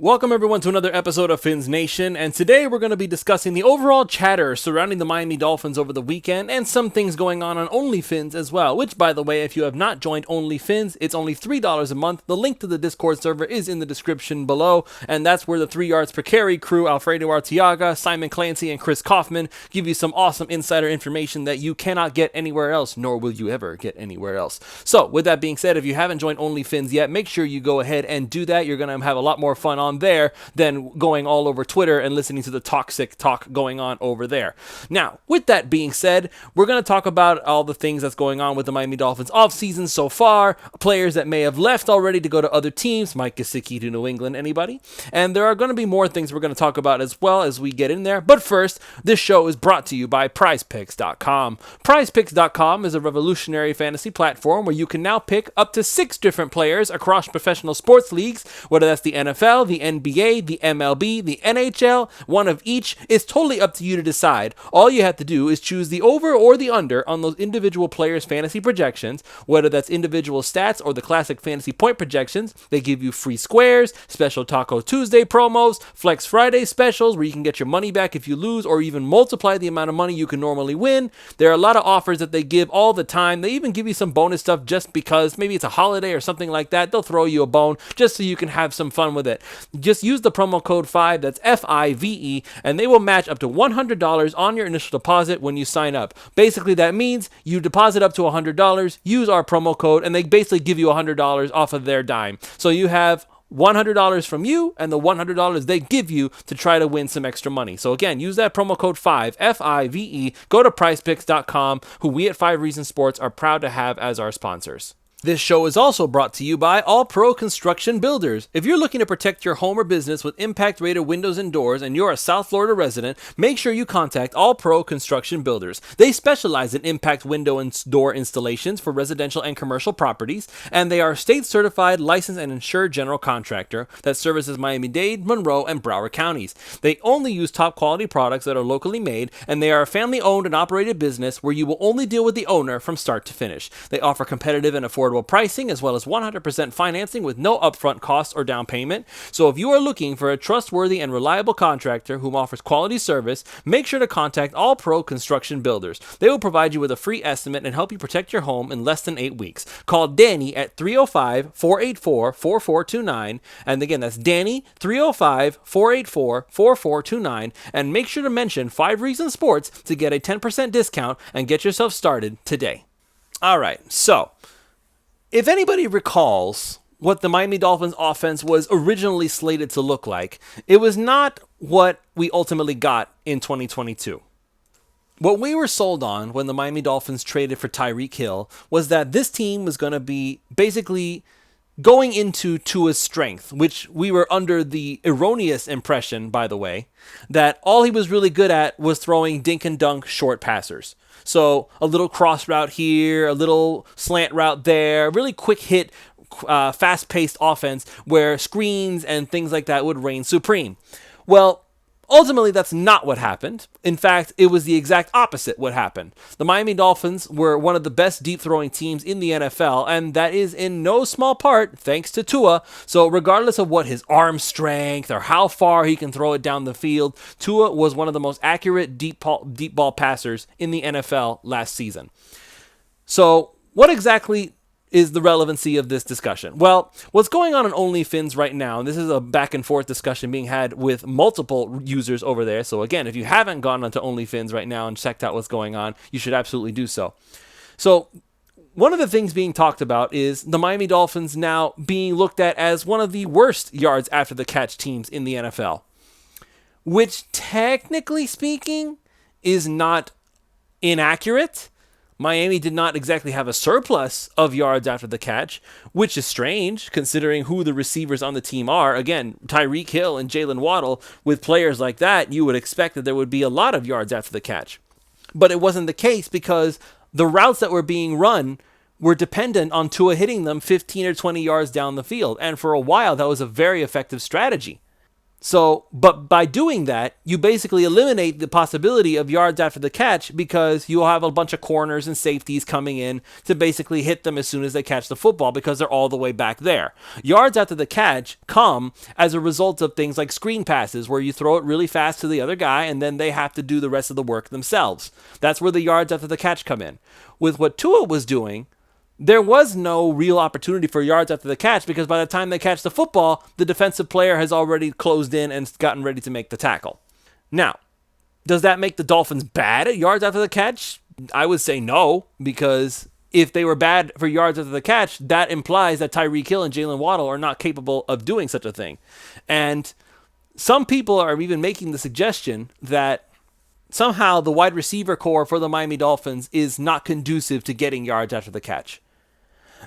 Welcome everyone to another episode of Fins Nation, and today we're going to be discussing the overall chatter surrounding the Miami Dolphins over the weekend and some things going on OnlyFins as well, which by the way, if you have not joined OnlyFins, it's only $3 a month. The link to the Discord server is in the description below, and that's where the 3 yards per carry crew, Alfredo Arteaga, Simon Clancy, and Chris Kaufman give you some awesome insider information that you cannot get anywhere else, nor will you ever get anywhere else. So with that being said, if you haven't joined OnlyFins yet, make sure you go ahead and do that. You're going to have a lot more fun on there than going all over Twitter and listening to the toxic talk going on over there. Now, with that being said, we're going to talk about all the things that's going on with the Miami Dolphins offseason so far, players that may have left already to go to other teams, Mike Gesicki to New England, anybody? And there are going to be more things we're going to talk about as well as we get in there. But first, this show is brought to you by PrizePicks.com. PrizePicks.com is a revolutionary fantasy platform where you can now pick up to 6 different players across professional sports leagues, whether that's the NFL, the NBA, the MLB, the NHL, one of each. Is totally up to you to decide. All you have to do is choose the over or the under on those individual players' fantasy projections, whether that's individual stats or the classic fantasy point projections. They give you free squares, special Taco Tuesday promos, Flex Friday specials where you can get your money back if you lose or even multiply the amount of money you can normally win. There are a lot of offers that they give all the time. They even give you some bonus stuff just because maybe it's a holiday or something like that. They'll throw you a bone just so you can have some fun with it. Just use the promo code 5, that's FIVE, and they will match up to $100 on your initial deposit when you sign up. Basically, that means you deposit up to $100, use our promo code, and they basically give you $100 off of their dime. So you have $100 from you and the $100 they give you to try to win some extra money. So again, use that promo code 5, FIVE, go to PrizePicks.com, who we at 5 Reasons Sports are proud to have as our sponsors. This show is also brought to you by All Pro Construction Builders. If you're looking to protect your home or business with impact-rated windows and doors and you're a South Florida resident, make sure you contact All Pro Construction Builders. They specialize in impact window and door installations for residential and commercial properties, and they are a state-certified, licensed, and insured general contractor that services Miami-Dade, Monroe, and Broward counties. They only use top-quality products that are locally made, and they are a family-owned and operated business where you will only deal with the owner from start to finish. They offer competitive and affordable pricing as well as 100% financing with no upfront costs or down payment. So if you are looking for a trustworthy and reliable contractor who offers quality service, make sure to contact All Pro Construction Builders. They will provide you with a free estimate and help you protect your home in less than 8 weeks. Call Danny at 305-484-4429. And again, that's Danny, 305-484-4429. And make sure to mention 5 Reasons Sports to get a 10% discount and get yourself started today. All right, so if anybody recalls what the Miami Dolphins offense was originally slated to look like, it was not what we ultimately got in 2022. What we were sold on when the Miami Dolphins traded for Tyreek Hill was that this team was going to be basically going into Tua's strength, which we were under the erroneous impression, by the way, that all he was really good at was throwing dink and dunk short passers. So a little cross route here, a little slant route there, really quick hit, fast-paced offense where screens and things like that would reign supreme. Well, ultimately, that's not what happened. In fact, it was the exact opposite what happened. The Miami Dolphins were one of the best deep-throwing teams in the NFL, and that is in no small part thanks to Tua. So regardless of what his arm strength or how far he can throw it down the field, Tua was one of the most accurate deep ball passers in the NFL last season. So what exactly is the relevancy of this discussion? Well, what's going on OnlyFins right now, and this is a back and forth discussion being had with multiple users over there. So again, if you haven't gone onto OnlyFins right now and checked out what's going on, you should absolutely do so. So one of the things being talked about is the Miami Dolphins now being looked at as one of the worst yards after the catch teams in the NFL, which technically speaking is not inaccurate. Miami did not exactly have a surplus of yards after the catch, which is strange considering who the receivers on the team are. Again, Tyreek Hill and Jaylen Waddle, with players like that, you would expect that there would be a lot of yards after the catch. But it wasn't the case because the routes that were being run were dependent on Tua hitting them 15 or 20 yards down the field. And for a while, that was a very effective strategy. So, but by doing that, you basically eliminate the possibility of yards after the catch because you'll have a bunch of corners and safeties coming in to basically hit them as soon as they catch the football because they're all the way back there. Yards after the catch come as a result of things like screen passes where you throw it really fast to the other guy and then they have to do the rest of the work themselves. That's where the yards after the catch come in. With what Tua was doing, there was no real opportunity for yards after the catch because by the time they catch the football, the defensive player has already closed in and gotten ready to make the tackle. Now, does that make the Dolphins bad at yards after the catch? I would say no, because if they were bad for yards after the catch, that implies that Tyreek Hill and Jaylen Waddle are not capable of doing such a thing. And some people are even making the suggestion that somehow the wide receiver core for the Miami Dolphins is not conducive to getting yards after the catch.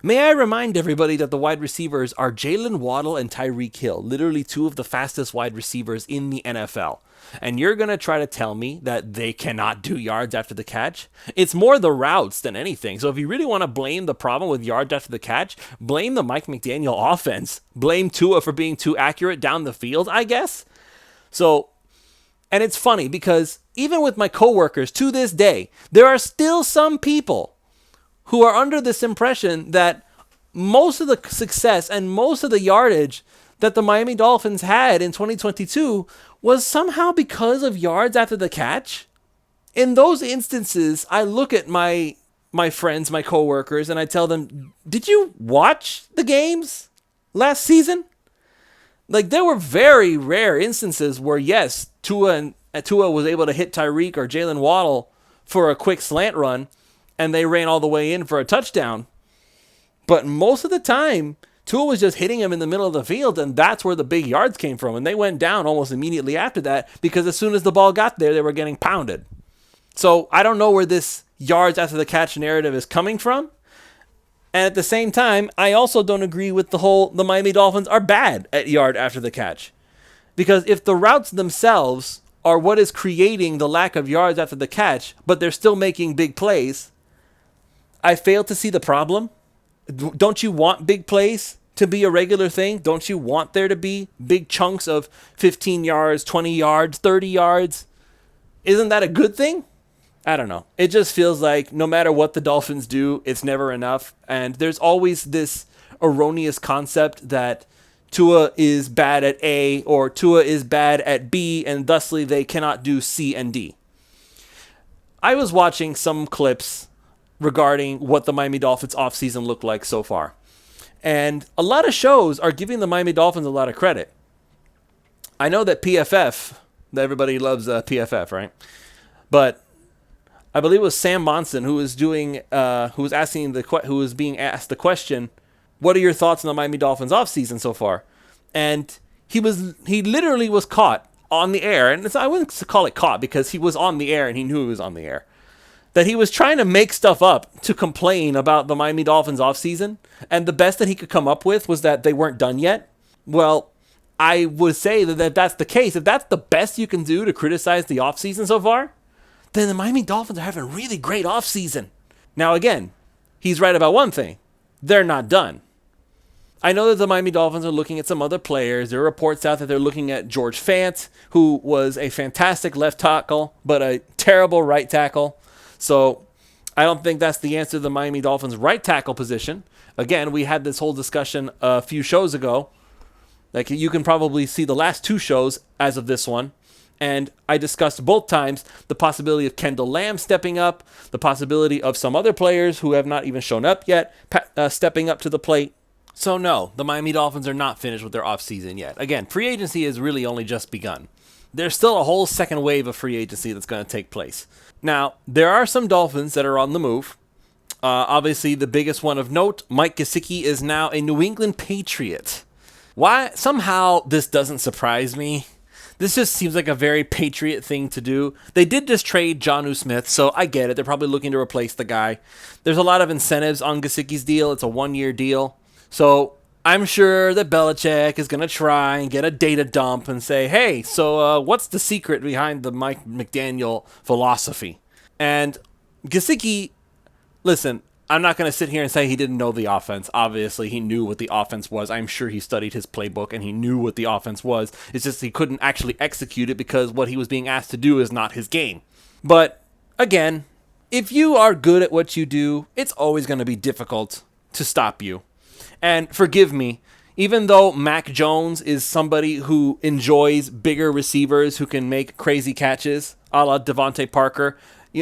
May I remind everybody that the wide receivers are Jaylen Waddle and Tyreek Hill, literally two of the fastest wide receivers in the NFL. And you're going to try to tell me that they cannot do yards after the catch? It's more the routes than anything. So if you really want to blame the problem with yards after the catch, blame the Mike McDaniel offense. Blame Tua for being too accurate down the field, I guess. So, and it's funny because even with my coworkers to this day, there are still some people who are under this impression that most of the success and most of the yardage that the Miami Dolphins had in 2022 was somehow because of yards after the catch. In those instances, I look at my friends, my coworkers, and I tell them, did you watch the games last season? Like, there were very rare instances where, yes, Tua was able to hit Tyreek or Jaylen Waddle for a quick slant run, and they ran all the way in for a touchdown. But most of the time, Tua was just hitting him in the middle of the field, and that's where the big yards came from. And they went down almost immediately after that because as soon as the ball got there, they were getting pounded. So I don't know where this yards after the catch narrative is coming from. And at the same time, I also don't agree with the Miami Dolphins are bad at yard after the catch. Because if the routes themselves are what is creating the lack of yards after the catch, but they're still making big plays, I fail to see the problem. Don't you want big plays to be a regular thing? Don't you want there to be big chunks of 15 yards, 20 yards, 30 yards? Isn't that a good thing? I don't know. It just feels like no matter what the Dolphins do, it's never enough. And there's always this erroneous concept that Tua is bad at A or Tua is bad at B, and thusly they cannot do C and D. I was watching some clips regarding what the Miami Dolphins offseason looked like so far. And a lot of shows are giving the Miami Dolphins a lot of credit. I know that PFF, that everybody loves PFF, right? But I believe it was Sam Monson who was being asked the question, what are your thoughts on the Miami Dolphins offseason so far? And he literally was caught on the air. And I wouldn't call it caught because he was on the air and he knew he was on the air. That he was trying to make stuff up to complain about the Miami Dolphins offseason, and the best that he could come up with was that they weren't done yet. Well, I would say that if that's the case, if that's the best you can do to criticize the offseason so far, then the Miami Dolphins are having a really great offseason. Now, again, he's right about one thing. They're not done. I know that the Miami Dolphins are looking at some other players. There are reports out that they're looking at George Fant, who was a fantastic left tackle, but a terrible right tackle. So I don't think that's the answer to the Miami Dolphins' right tackle position. Again, we had this whole discussion a few shows ago. Like, you can probably see the last two shows as of this one. And I discussed both times the possibility of Kendall Lamb stepping up, the possibility of some other players who have not even shown up yet stepping up to the plate. So no, the Miami Dolphins are not finished with their offseason yet. Again, free agency has really only just begun. There's still a whole second wave of free agency that's going to take place. Now, there are some Dolphins that are on the move. Obviously, the biggest one of note, Mike Gesicki is now a New England Patriot. Why? Somehow, this doesn't surprise me. This just seems like a very Patriot thing to do. They did just trade Jonnu Smith, so I get it. They're probably looking to replace the guy. There's a lot of incentives on Gesicki's deal. It's a one-year deal. So I'm sure that Belichick is going to try and get a data dump and say, hey, so what's the secret behind the Mike McDaniel philosophy? And Gesicki, listen, I'm not going to sit here and say he didn't know the offense. Obviously, he knew what the offense was. I'm sure he studied his playbook and he knew what the offense was. It's just he couldn't actually execute it because what he was being asked to do is not his game. But again, if you are good at what you do, it's always going to be difficult to stop you. And forgive me, even though Mac Jones is somebody who enjoys bigger receivers who can make crazy catches, a la Devontae Parker.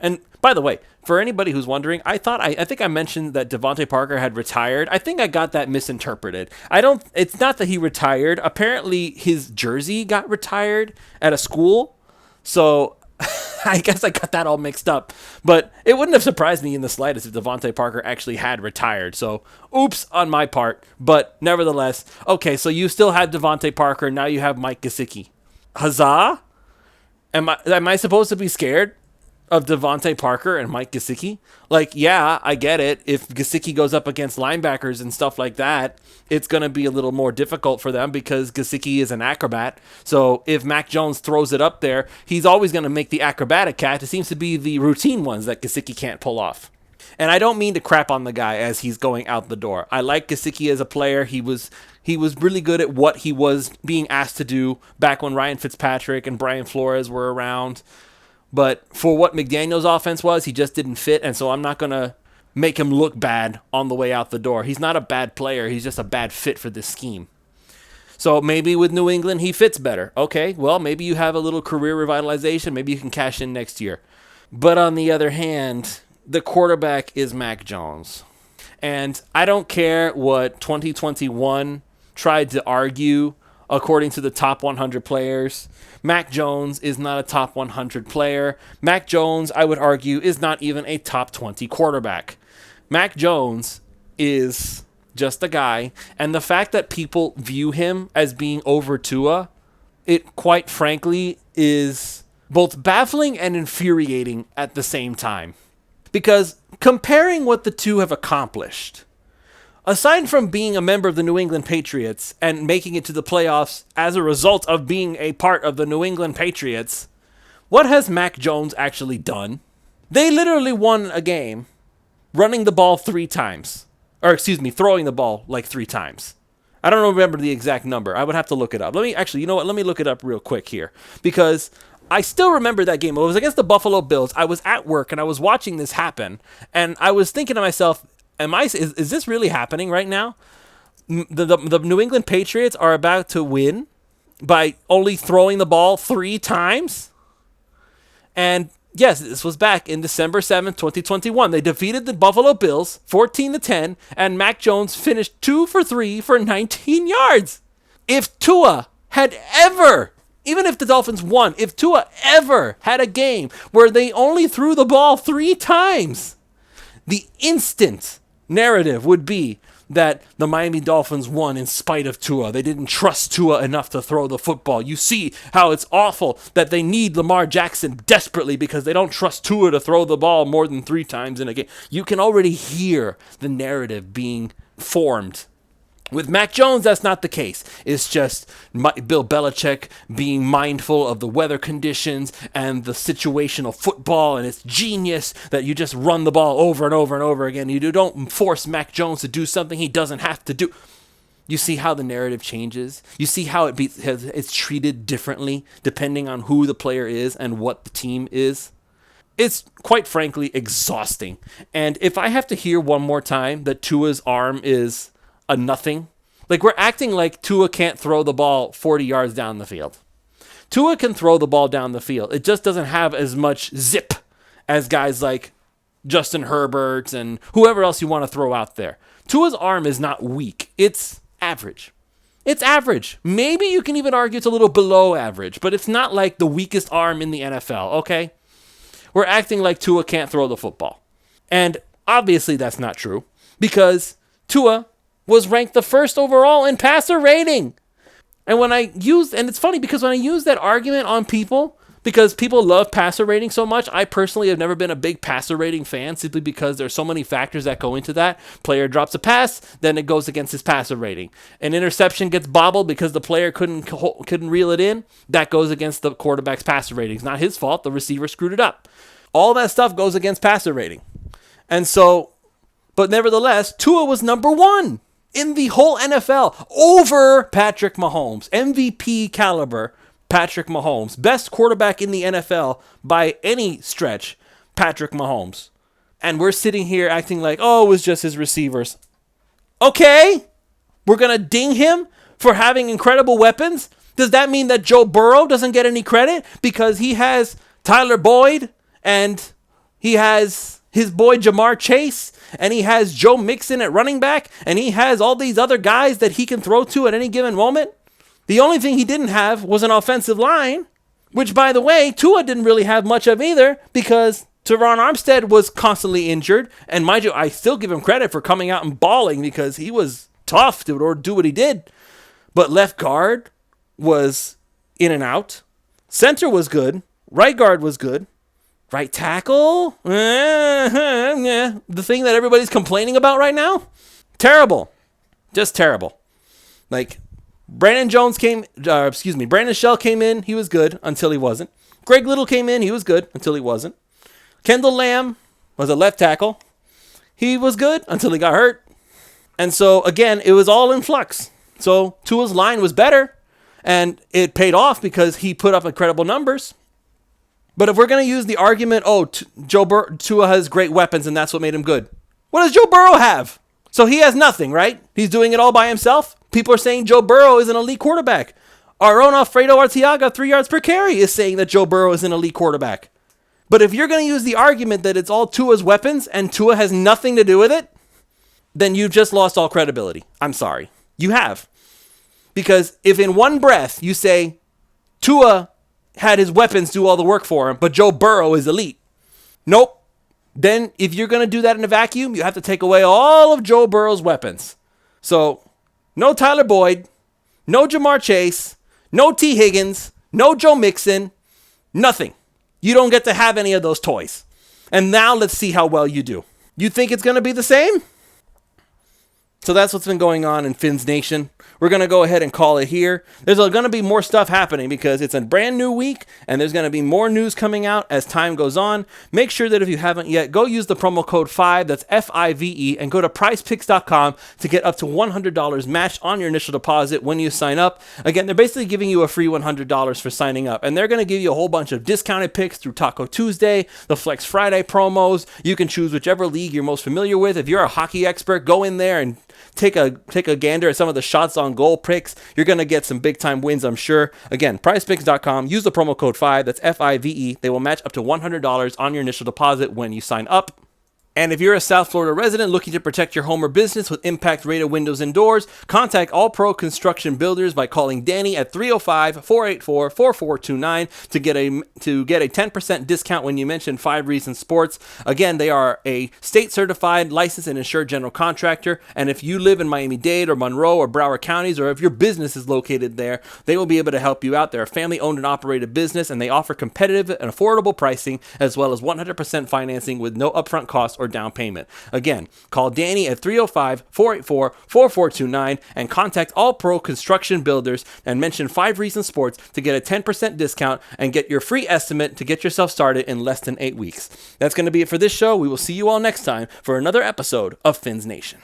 And by the way, for anybody who's wondering, I think I mentioned that Devontae Parker had retired. I think I got that misinterpreted. It's not that he retired. Apparently his jersey got retired at a school. So I guess I got that all mixed up. But it wouldn't have surprised me in the slightest if Devontae Parker actually had retired. So oops on my part. But nevertheless, okay, so you still had Devontae Parker. Now you have Mike Gesicki. Huzzah? Am I supposed to be scared of Devontae Parker and Mike Gesicki? Like, yeah, I get it. If Gesicki goes up against linebackers and stuff like that, it's going to be a little more difficult for them because Gesicki is an acrobat. So if Mac Jones throws it up there, he's always going to make the acrobatic catch. It seems to be the routine ones that Gesicki can't pull off. And I don't mean to crap on the guy as he's going out the door. I like Gesicki as a player. He was really good at what he was being asked to do back when Ryan Fitzpatrick and Brian Flores were around. But for what McDaniel's offense was, he just didn't fit, and so I'm not going to make him look bad on the way out the door. He's not a bad player. He's just a bad fit for this scheme. So maybe with New England, he fits better. Okay, well, maybe you have a little career revitalization. Maybe you can cash in next year. But on the other hand, the quarterback is Mac Jones. And I don't care what 2021 tried to argue according to the top 100 players. Mac Jones is not a top 100 player. Mac Jones, I would argue, is not even a top 20 quarterback. Mac Jones is just a guy, and the fact that people view him as being over Tua, it quite frankly is both baffling and infuriating at the same time. Because comparing what the two have accomplished, aside from being a member of the New England Patriots and making it to the playoffs as a result of being a part of the New England Patriots, what has Mac Jones actually done? They literally won a game running the ball 3 times. Or throwing the ball like 3 times. I don't remember the exact number. I would have to look it up. Let me look it up real quick here. Because I still remember that game. It was against the Buffalo Bills. I was at work and I was watching this happen. And I was thinking to myself, is this really happening right now? The New England Patriots are about to win by only throwing the ball 3 times? And yes, this was back in December 7th, 2021. They defeated the Buffalo Bills 14-10, and Mac Jones finished 2 for 3 for 19 yards. If Tua had ever, even if the Dolphins won, if Tua ever had a game where they only threw the ball 3 times, the instant narrative would be that the Miami Dolphins won in spite of Tua. They didn't trust Tua enough to throw the football. You see how it's awful that they need Lamar Jackson desperately because they don't trust Tua to throw the ball more than 3 times in a game. You can already hear the narrative being formed. With Mac Jones, that's not the case. It's just Bill Belichick being mindful of the weather conditions and the situational football, and it's genius that you just run the ball over and over and over again. You don't force Mac Jones to do something he doesn't have to do. You see how the narrative changes? You see how it's treated differently depending on who the player is and what the team is? It's quite frankly exhausting. And if I have to hear one more time that Tua's arm is a nothing. Like, we're acting like Tua can't throw the ball 40 yards down the field. Tua can throw the ball down the field. It just doesn't have as much zip as guys like Justin Herbert and whoever else you want to throw out there. Tua's arm is not weak. It's average. It's average. Maybe you can even argue it's a little below average, but it's not like the weakest arm in the NFL, okay? We're acting like Tua can't throw the football. And obviously that's not true because Tua was ranked the 1st overall in passer rating. And it's funny because when I use that argument on people, because people love passer rating so much, I personally have never been a big passer rating fan simply because there's so many factors that go into that. Player drops a pass, then it goes against his passer rating. An interception gets bobbled because the player couldn't reel it in. That goes against the quarterback's passer rating. It's not his fault. The receiver screwed it up. All that stuff goes against passer rating. And so But nevertheless, Tua was number one in the whole NFL over Patrick Mahomes. MVP caliber Patrick Mahomes. Best quarterback in the NFL by any stretch, Patrick Mahomes. And we're sitting here acting like, oh, it was just his receivers. Okay, we're going to ding him for having incredible weapons. Does that mean that Joe Burrow doesn't get any credit because he has Tyler Boyd and he has his boy Jamar Chase and he has Joe Mixon at running back and he has all these other guys that he can throw to at any given moment? The only thing he didn't have was an offensive line, which, by the way, Tua didn't really have much of either because Teron Armstead was constantly injured. And mind you, I still give him credit for coming out and balling because he was tough to do what he did. But left guard was in and out. Center was good. Right guard was good. Right tackle? The thing that everybody's complaining about right now? Terrible. Just terrible. Like, Brandon Shell came in. He was good until he wasn't. Greg Little came in. He was good until he wasn't. Kendall Lamb was a left tackle. He was good until he got hurt. And so, again, it was all in flux. So, Tua's line was better. And it paid off because he put up incredible numbers. But if we're going to use the argument, Tua has great weapons and that's what made him good. What does Joe Burrow have? So he has nothing, right? He's doing it all by himself. People are saying Joe Burrow is an elite quarterback. Our own Alfredo Arteaga, 3 yards per carry, is saying that Joe Burrow is an elite quarterback. But if you're going to use the argument that it's all Tua's weapons and Tua has nothing to do with it, then you've just lost all credibility. I'm sorry. You have. Because if in one breath you say Tua had his weapons do all the work for him, but Joe Burrow is elite. Nope. Then if you're going to do that in a vacuum, you have to take away all of Joe Burrow's weapons. So, no Tyler Boyd, no Jamar Chase, no T. Higgins, no Joe Mixon, nothing. You don't get to have any of those toys. And now let's see how well you do. You think it's going to be the same? So that's what's been going on in Fins Nation. We're going to go ahead and call it here. There's going to be more stuff happening because it's a brand new week and there's going to be more news coming out as time goes on. Make sure that if you haven't yet, go use the promo code 5, that's FIVE, and go to prizepicks.com to get up to $100 matched on your initial deposit when you sign up. Again, they're basically giving you a free $100 for signing up, and they're going to give you a whole bunch of discounted picks through Taco Tuesday, the Flex Friday promos. You can choose whichever league you're most familiar with. If you're a hockey expert, go in there and take a gander at some of the shots on goal picks. You're going to get some big time wins, I'm sure. Again, prizepicks.com. Use the promo code 5. That's FIVE. They will match up to $100 on your initial deposit when you sign up. And if you're a South Florida resident looking to protect your home or business with impact-rated windows and doors, contact All Pro Construction Builders by calling Danny at 305-484-4429 to get a 10% discount when you mention 5 Reasons Sports. Again, they are a state-certified, licensed, and insured general contractor. And if you live in Miami-Dade or Monroe or Broward counties, or if your business is located there, they will be able to help you out. They're a family-owned and operated business, and they offer competitive and affordable pricing, as well as 100% financing with no upfront costs or down payment. Again, call Danny at 305-484-4429 and contact All Pro Construction Builders and mention 5 Reasons Sports to get a 10% discount and get your free estimate to get yourself started in less than 8 weeks. That's going to be it for this show. We will see you all next time for another episode of Fins Nation.